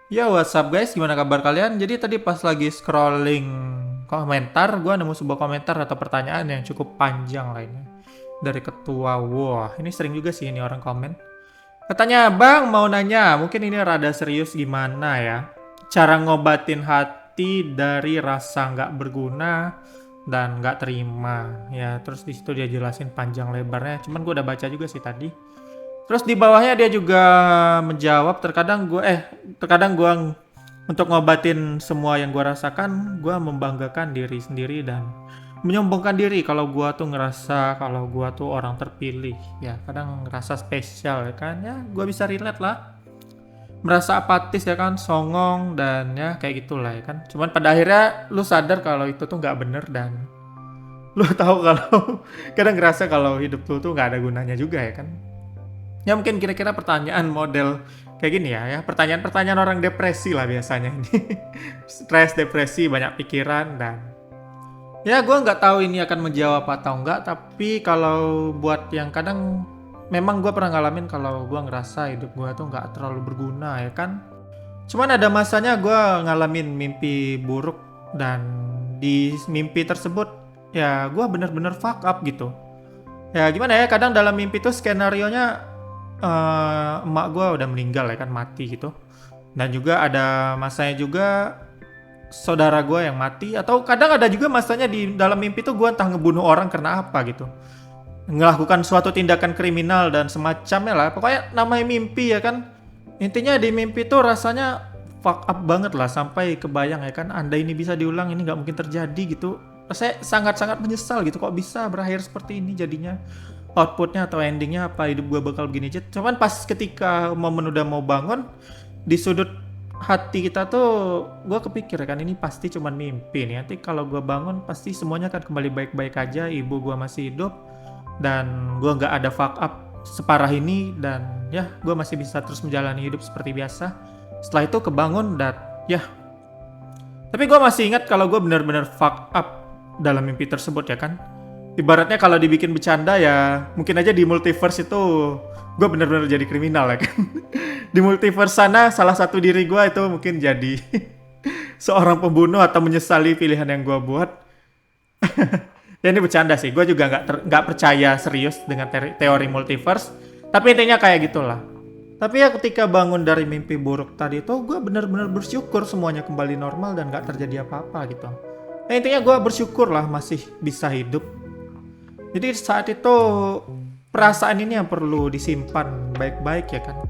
Ya, what's up guys? Gimana kabar kalian? Jadi tadi pas lagi scrolling komentar, gue nemu sebuah komentar atau pertanyaan yang cukup panjang lainnya. Dari ketua, wah ini sering juga sih ini orang komen. Katanya, Bang mau nanya, mungkin ini rada serius gimana ya? Cara ngobatin hati dari rasa nggak berguna dan nggak terima. Ya, terus di situ dia jelasin panjang lebarnya. Cuman gue udah baca juga sih tadi. Terus di bawahnya dia juga menjawab, terkadang gue untuk ngobatin semua yang gue rasakan, gue membanggakan diri sendiri dan menyombongkan diri kalau gue tuh ngerasa kalau gue tuh orang terpilih. Ya kadang ngerasa spesial ya kan, ya gue bisa relate lah. Merasa apatis ya kan, songong dan ya kayak gitulah ya kan. Cuman pada akhirnya lu sadar kalau itu tuh nggak bener dan lu tahu kalau kadang ngerasa kalau hidup lu tuh nggak ada gunanya juga ya kan. Ya mungkin kira-kira pertanyaan model kayak gini ya, pertanyaan-pertanyaan orang depresi lah biasanya ini. Stres, depresi, banyak pikiran dan ya gue nggak tahu ini akan menjawab atau enggak, tapi kalau buat yang kadang memang gue pernah ngalamin kalau gue ngerasa hidup gue tuh nggak terlalu berguna ya kan. Cuman ada masanya gue ngalamin mimpi buruk dan di mimpi tersebut ya gue bener-bener fuck up gitu. Ya gimana ya, kadang dalam mimpi tuh skenarionya emak gue udah meninggal ya kan, mati gitu. Dan juga ada masanya juga saudara gue yang mati, atau kadang ada juga masanya di dalam mimpi tuh gue entah ngebunuh orang karena apa gitu, melakukan suatu tindakan kriminal dan semacamnya lah. Pokoknya namanya mimpi ya kan, intinya di mimpi tuh rasanya fuck up banget lah, sampai kebayang ya kan, anda ini bisa diulang, ini nggak mungkin terjadi gitu. Saya sangat-sangat menyesal gitu, kok bisa berakhir seperti ini jadinya, outputnya atau endingnya apa hidup gue bakal begini aja. Cuman pas ketika momen udah mau bangun, di sudut hati kita tuh gue kepikir kan ini pasti cuman mimpi nih, nanti kalau gue bangun pasti semuanya akan kembali baik-baik aja, ibu gue masih hidup dan gue nggak ada fuck up separah ini, dan ya gue masih bisa terus menjalani hidup seperti biasa. Setelah itu kebangun dan ya, tapi gue masih ingat kalau gue benar-benar fuck up dalam mimpi tersebut ya kan. Ibaratnya kalau dibikin bercanda ya mungkin aja di multiverse itu gue benar-benar jadi kriminal ya kan. Di multiverse sana salah satu diri gue itu mungkin jadi seorang pembunuh atau menyesali pilihan yang gue buat. Ya ini bercanda sih, gue juga nggak percaya serius dengan teori multiverse. Tapi intinya kayak gitulah. Tapi ya ketika bangun dari mimpi buruk tadi itu, gue benar-benar bersyukur semuanya kembali normal dan nggak terjadi apa-apa gitu. Nah, intinya gue bersyukur lah masih bisa hidup. Jadi saat itu perasaan ini yang perlu disimpan baik-baik ya kan.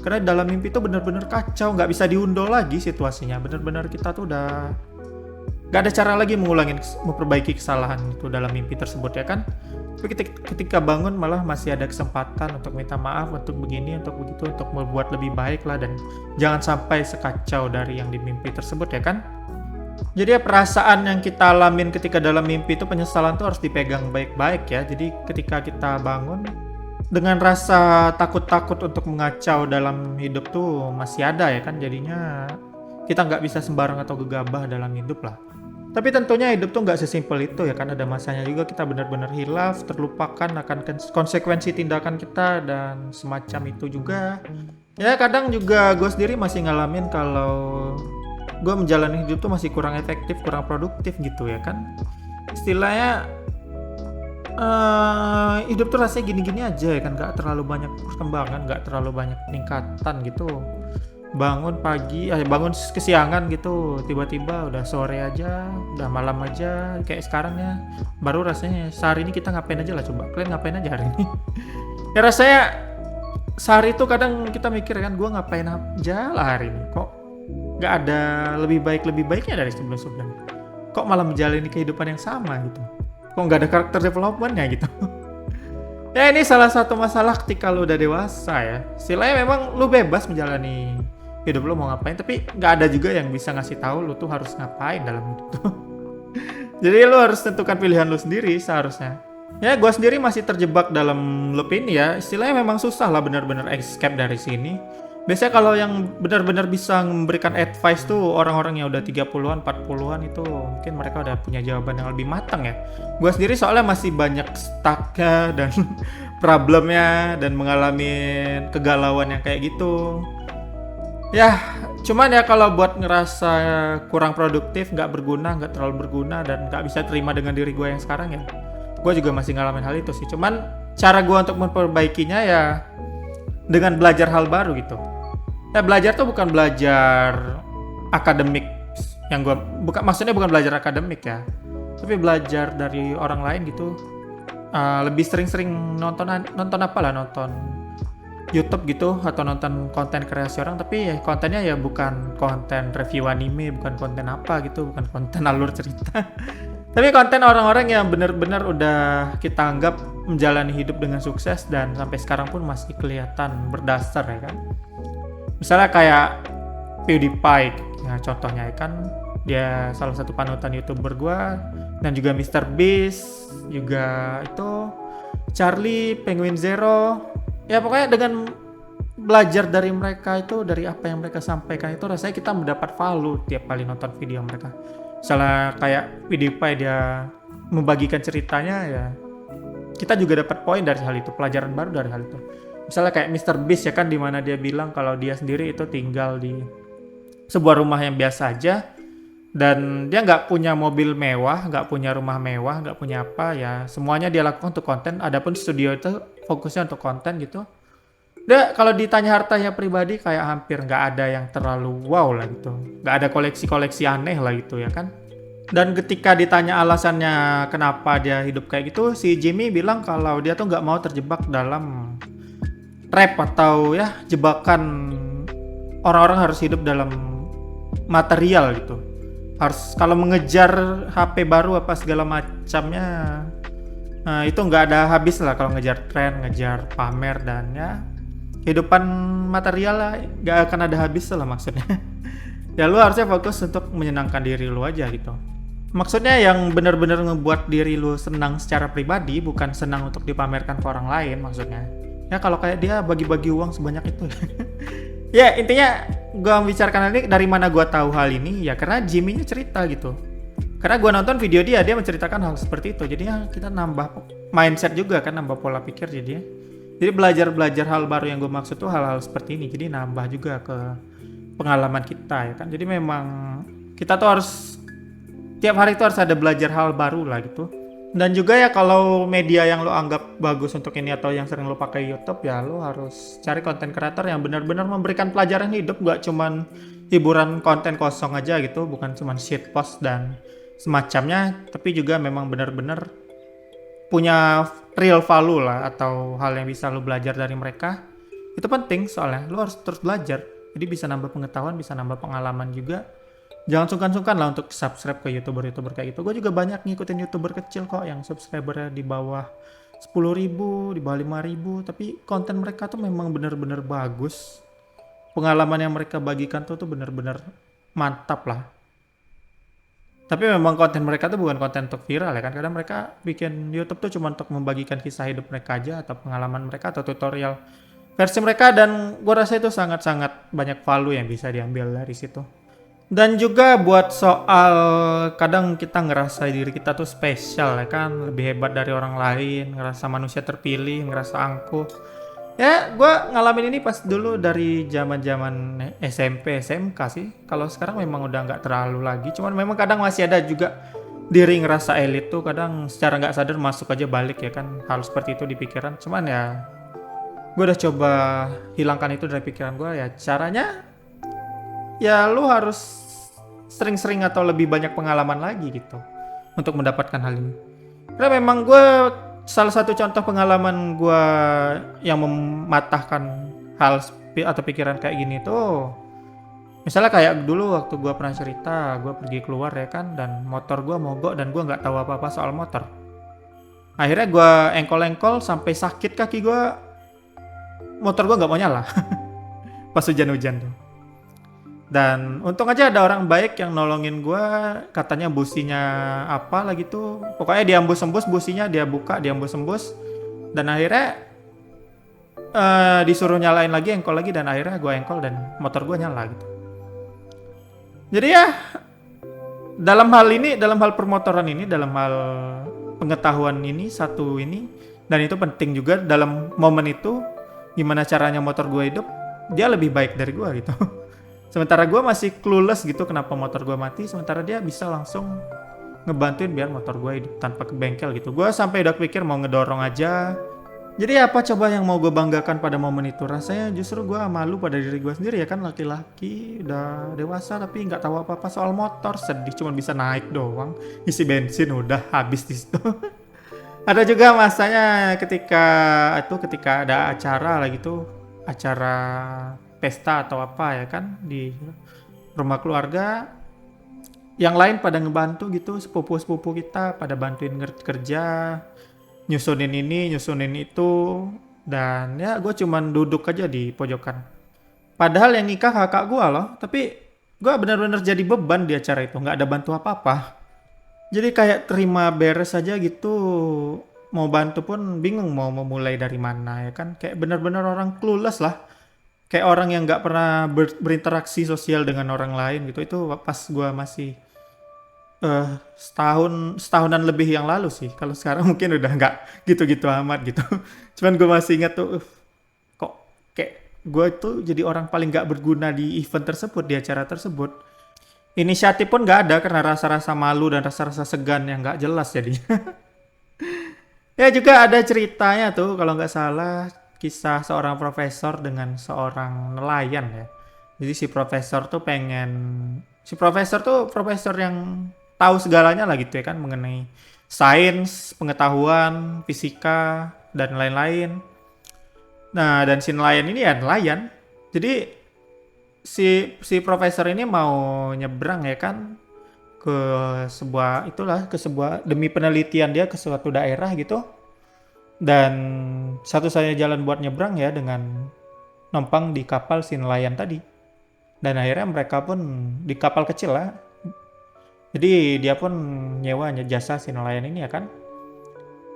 Karena dalam mimpi itu benar-benar kacau, nggak bisa diundur lagi situasinya. Benar-benar kita tuh udah nggak ada cara lagi memperbaiki kesalahan itu dalam mimpi tersebut ya kan. Tapi ketika bangun malah masih ada kesempatan untuk minta maaf, untuk begini, untuk begitu, untuk membuat lebih baik lah, dan jangan sampai sekacau dari yang di mimpi tersebut ya kan. Jadi ya perasaan yang kita alamin ketika dalam mimpi itu, penyesalan tuh harus dipegang baik-baik ya. Jadi ketika kita bangun dengan rasa takut-takut untuk mengacau dalam hidup tuh masih ada ya kan. Jadinya kita nggak bisa sembarang atau gegabah dalam hidup lah. Tapi tentunya hidup tuh nggak sesimpel itu ya kan. Ada masanya juga kita benar-benar hilaf, terlupakan akan konsekuensi tindakan kita dan semacam itu juga. Ya kadang juga gue sendiri masih ngalamin kalau gue menjalani hidup tuh masih kurang efektif, kurang produktif gitu ya kan. Istilahnya hidup tuh rasanya gini-gini aja ya kan, nggak terlalu banyak perkembangan, nggak terlalu banyak peningkatan gitu. Bangun pagi, bangun kesiangan gitu, tiba-tiba udah sore aja, udah malam aja kayak sekarang ya. Baru rasanya sehari ini kita ngapain aja lah, coba kalian ngapain aja hari ini. Ya rasanya sehari itu kadang kita mikir kan, gue ngapain aja lah hari ini, kok nggak ada lebih baiknya dari sebelum-sebelumnya, kok malah menjalani kehidupan yang sama gitu, kok nggak ada karakter developmentnya gitu. Ya ini salah satu masalah ketika lu udah dewasa ya. Istilahnya memang lu bebas menjalani hidup lu mau ngapain, tapi nggak ada juga yang bisa ngasih tahu lu tuh harus ngapain dalam hidup tuh. Jadi lu harus tentukan pilihan lu sendiri seharusnya. Ya gua sendiri masih terjebak dalam loop ini ya. Istilahnya memang susah lah benar-benar escape dari sini. Biasanya kalau yang benar-benar bisa memberikan advice tuh orang-orang yang udah 30-an, 40-an itu mungkin mereka udah punya jawaban yang lebih matang ya. Gua sendiri soalnya masih banyak stucknya dan problemnya dan mengalami kegalauan yang kayak gitu. Ya, Cuman ya kalau buat ngerasa kurang produktif, nggak berguna, nggak terlalu berguna, dan nggak bisa terima dengan diri gue yang sekarang ya, gue juga masih ngalamin hal itu sih. Cuman cara gue untuk memperbaikinya ya dengan belajar hal baru gitu. Ya belajar tuh bukan belajar akademik yang gue maksudnya bukan belajar akademik ya, tapi belajar dari orang lain gitu. Lebih sering-sering nonton apa lah, nonton YouTube gitu atau nonton konten kreasi orang, tapi ya kontennya ya bukan konten review anime, bukan konten apa gitu, bukan konten alur cerita. Tapi konten orang-orang yang benar-benar udah kita anggap menjalani hidup dengan sukses dan sampai sekarang pun masih kelihatan berdasar ya kan. Misalnya kayak PewDiePie, ya contohnya ya kan, dia salah satu panutan YouTuber gua, dan juga MrBeast, juga itu Charlie, Penguin Zero. Ya pokoknya dengan belajar dari mereka itu, dari apa yang mereka sampaikan itu, rasanya kita mendapat value tiap kali nonton video mereka. Misalnya kayak PewDiePie dia membagikan ceritanya ya, kita juga dapat poin dari hal itu, pelajaran baru dari hal itu. Misalnya kayak MrBeast ya kan, dimana dia bilang kalau dia sendiri itu tinggal di sebuah rumah yang biasa aja, dan dia nggak punya mobil mewah, nggak punya rumah mewah, nggak punya apa ya, semuanya dia lakukan untuk konten. Adapun studio itu fokusnya untuk konten gitu. Dia kalau ditanya hartanya pribadi kayak hampir nggak ada yang terlalu wow lah gitu, nggak ada koleksi-koleksi aneh lah gitu ya kan. Dan ketika ditanya alasannya kenapa dia hidup kayak gitu, si Jimmy bilang kalau dia tuh nggak mau terjebak dalam trap atau ya jebakan orang-orang harus hidup dalam material gitu. Harus kalau mengejar HP baru apa segala macamnya, nah itu nggak ada habis lah kalau ngejar tren, ngejar pamer, dan ya kehidupan material lah nggak akan ada habis lah maksudnya. Ya lu harusnya fokus untuk menyenangkan diri lu aja gitu. Maksudnya yang benar-benar ngebuat diri lu senang secara pribadi, bukan senang untuk dipamerkan ke orang lain maksudnya. Ya kalau kayak dia bagi-bagi uang sebanyak itu. Ya intinya gue membicarakan ini dari mana gue tahu hal ini ya karena Jimmy-nya cerita gitu. Karena gue nonton video dia menceritakan hal seperti itu. Jadinya kita nambah mindset juga kan, nambah pola pikir jadinya. Jadi belajar hal baru yang gue maksud tuh hal-hal seperti ini. Jadi nambah juga ke pengalaman kita ya kan. Jadi memang kita tuh harus tiap hari itu harus ada belajar hal baru lah gitu. Dan juga ya kalau media yang lo anggap bagus untuk ini atau yang sering lo pakai YouTube, ya lo harus cari konten kreator yang benar-benar memberikan pelajaran hidup, gak cuman hiburan konten kosong aja gitu, bukan cuman shitpost dan semacamnya, tapi juga memang benar-benar punya real value lah atau hal yang bisa lo belajar dari mereka. Itu penting soalnya lo harus terus belajar, jadi bisa nambah pengetahuan, bisa nambah pengalaman juga. Jangan sungkan-sungkan lah untuk subscribe ke YouTuber-YouTuber kayak gitu. Gue juga banyak ngikutin YouTuber kecil kok yang subscribernya di bawah 10.000, di bawah 5.000, tapi konten mereka tuh memang benar-benar bagus. Pengalaman yang mereka bagikan tuh benar-benar mantap lah. Tapi memang konten mereka tuh bukan konten untuk viral ya kan. Kadang mereka bikin YouTube tuh cuma untuk membagikan kisah hidup mereka aja, atau pengalaman mereka, atau tutorial versi mereka, dan gue rasa itu sangat-sangat banyak value yang bisa diambil dari situ. Dan juga buat soal kadang kita ngerasa diri kita tuh spesial ya kan, lebih hebat dari orang lain, ngerasa manusia terpilih, ngerasa angkuh. Ya gue ngalamin ini pas dulu dari zaman SMP, SMK sih. Kalau sekarang memang udah nggak terlalu lagi, cuman memang kadang masih ada juga diri ngerasa elit tuh, kadang secara nggak sadar masuk aja balik ya kan, hal seperti itu di pikiran. Cuman ya gue udah coba hilangkan itu dari pikiran gue. Ya caranya ya lu harus sering-sering atau lebih banyak pengalaman lagi gitu untuk mendapatkan hal ini. Karena memang gue salah satu contoh pengalaman gue yang mematahkan hal atau pikiran kayak gini tuh, misalnya kayak dulu waktu gue pernah cerita, gue pergi keluar ya kan, dan motor gue mogok dan gue nggak tahu apa-apa soal motor. Akhirnya gue engkol-engkol sampai sakit kaki gue, motor gue nggak mau nyala pas hujan-hujan tuh. Dan untung aja ada orang baik yang nolongin gue, katanya businya apa lah gitu. Pokoknya dia embus-embus businya, dia buka, dia embus-embus. Dan akhirnya disuruh nyalain lagi, engkol lagi, dan akhirnya gue engkol dan motor gue nyala gitu. Jadi ya dalam hal ini, dalam hal permotoran ini, dalam hal pengetahuan ini, satu ini, dan itu penting juga dalam momen itu, gimana caranya motor gue hidup, dia lebih baik dari gue gitu. Sementara gue masih clueless gitu kenapa motor gue mati, sementara dia bisa langsung ngebantuin biar motor gue hidup tanpa ke bengkel gitu. Gue sampai udah pikir mau ngedorong aja. Jadi apa coba yang mau gue banggakan pada momen itu? Rasanya justru gue malu pada diri gue sendiri ya kan, laki-laki udah dewasa tapi nggak tahu apa-apa soal motor, sedih cuma bisa naik doang, isi bensin udah habis di situ. Ada juga masanya ketika ada acara lah gitu, acara pesta atau apa ya kan di rumah keluarga, yang lain pada ngebantu gitu, sepupu-sepupu kita pada bantuin kerja, nyusunin ini, nyusunin itu, dan ya gue cuman duduk aja di pojokan. Padahal yang nikah kakak gue loh, tapi gue benar-benar jadi beban di acara itu, nggak ada bantu apa-apa. Jadi kayak terima beres aja gitu, mau bantu pun bingung mau memulai dari mana ya kan, kayak benar-benar orang clueless lah. Kayak orang yang nggak pernah berinteraksi sosial dengan orang lain gitu. Itu pas gue masih setahunan lebih yang lalu sih. Kalau sekarang mungkin udah nggak gitu-gitu amat gitu. Cuman gue masih ingat tuh, kok kayak gue tuh jadi orang paling nggak berguna di event tersebut, di acara tersebut. Inisiatif pun nggak ada karena rasa-rasa malu dan rasa-rasa segan yang nggak jelas jadinya. Ya juga ada ceritanya tuh kalau nggak salah, kisah seorang profesor dengan seorang nelayan ya. Jadi si profesor tuh profesor yang tahu segalanya lah gitu ya kan, mengenai sains, pengetahuan, fisika dan lain-lain. Nah, dan si nelayan ini ya nelayan. Jadi si profesor ini mau nyebrang ya kan ke sebuah demi penelitian dia ke suatu daerah gitu, dan satu-satunya jalan buat nyebrang ya dengan numpang di kapal si nelayan tadi. Dan akhirnya mereka pun di kapal kecil lah, jadi dia pun nyewa jasa si nelayan ini ya kan.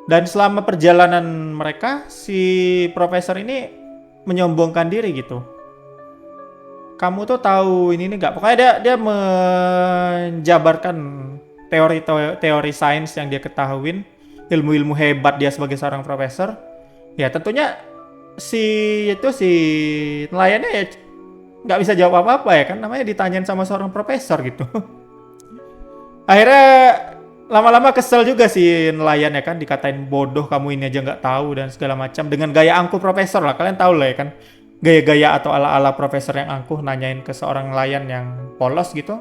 Dan selama perjalanan mereka, si profesor ini menyombongkan diri gitu. Kamu tuh tahu ini nih nggak? Pokoknya dia menjabarkan teori sains yang dia ketahuin, ilmu-ilmu hebat dia sebagai seorang profesor. Ya tentunya si nelayannya ya nggak bisa jawab apa-apa ya kan, namanya ditanyain sama seorang profesor gitu. Akhirnya lama-lama kesel juga si nelayan ya kan, dikatain bodoh kamu ini aja nggak tahu dan segala macam, dengan gaya angkuh profesor lah, kalian tahu lah ya kan, gaya-gaya atau ala-ala profesor yang angkuh nanyain ke seorang nelayan yang polos gitu.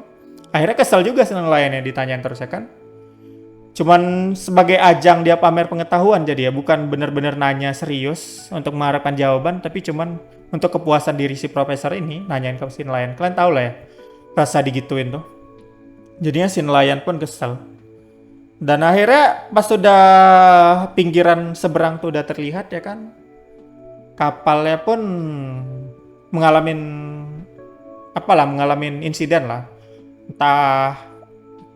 Akhirnya kesel juga si nelayan yang ditanyain terus ya kan. Cuman sebagai ajang dia pamer pengetahuan jadi ya, bukan bener-bener nanya serius untuk mengharapkan jawaban, tapi cuman untuk kepuasan diri si profesor ini nanyain ke si nelayan. Kalian tahu lah ya rasa digituin tuh. Jadinya si nelayan pun kesel. Dan akhirnya pas sudah pinggiran seberang tuh udah terlihat ya kan, kapalnya pun mengalami insiden lah. Entah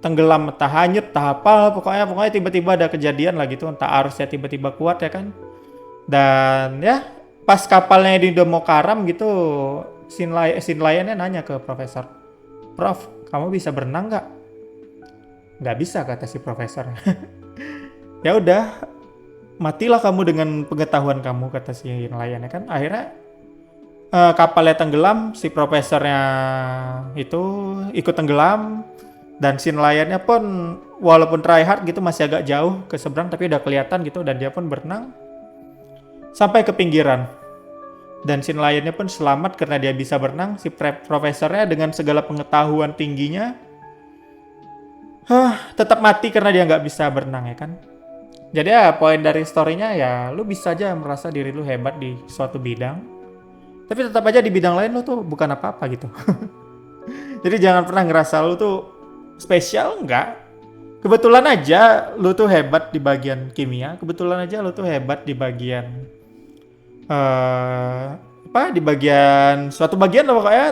tenggelam, entah hanyut, entah apa, pokoknya tiba-tiba ada kejadian lah gitu, entah arusnya tiba-tiba kuat ya kan. Dan ya pas kapalnya udah mau karam gitu, si nelayannya nanya ke profesor, "Prof, kamu bisa berenang nggak?" "Nggak bisa," kata si profesor. "Ya udah, matilah kamu dengan pengetahuan kamu," kata si nelayan ya kan. Akhirnya kapalnya tenggelam, si profesornya itu ikut tenggelam, dan si nelayannya pun walaupun try hard gitu masih agak jauh ke seberang tapi udah kelihatan gitu, dan dia pun berenang sampai ke pinggiran. Dan si nelayannya pun selamat karena dia bisa berenang. Si profesornya dengan segala pengetahuan tingginya tetap mati karena dia nggak bisa berenang ya kan. Jadi ya poin dari story-nya ya, lu bisa aja merasa diri lu hebat di suatu bidang, tapi tetap aja di bidang lain lu tuh bukan apa-apa gitu. Jadi jangan pernah ngerasa lu tuh spesial, enggak. Kebetulan aja lu tuh hebat di bagian kimia, kebetulan aja lu tuh hebat di bagian di bagian suatu bagian lah pokoknya,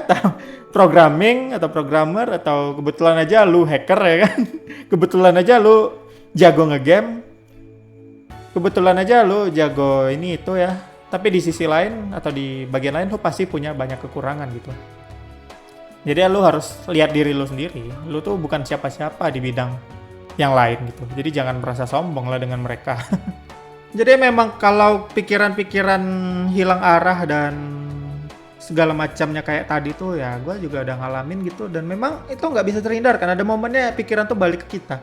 programming atau programmer, atau kebetulan aja lu hacker ya kan. Kebetulan aja lu jago ngegame, kebetulan aja lu jago ini itu ya. Tapi di sisi lain atau di bagian lain lu pasti punya banyak kekurangan gitu. Jadi ya lu harus lihat diri lu sendiri. Lu tuh bukan siapa-siapa di bidang yang lain gitu. Jadi jangan merasa sombong lah dengan mereka. Jadi memang kalau pikiran-pikiran hilang arah dan segala macamnya kayak tadi tuh ya gue juga udah ngalamin gitu, dan memang itu nggak bisa terhindarkan. Ada momennya pikiran tuh balik ke kita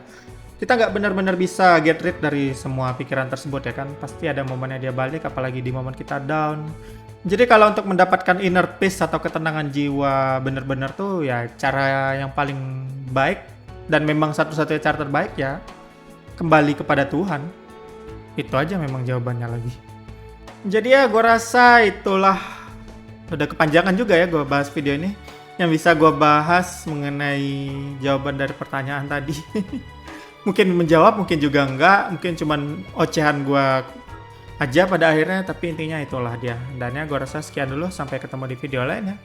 nggak benar-benar bisa get rid dari semua pikiran tersebut ya kan, pasti ada momennya dia balik, apalagi di momen kita down. Jadi kalau untuk mendapatkan inner peace atau ketenangan jiwa bener-bener tuh ya cara yang paling baik dan memang satu-satunya cara terbaik ya kembali kepada Tuhan. Itu aja memang jawabannya lagi. Jadi ya gue rasa itulah, udah kepanjangan juga ya gue bahas video ini. Yang bisa gue bahas mengenai jawaban dari pertanyaan tadi. Mungkin menjawab, mungkin juga enggak, mungkin cuman ocehan gue aja pada akhirnya, tapi intinya itulah dia. Dan ya gue rasa sekian dulu, sampai ketemu di video lain ya.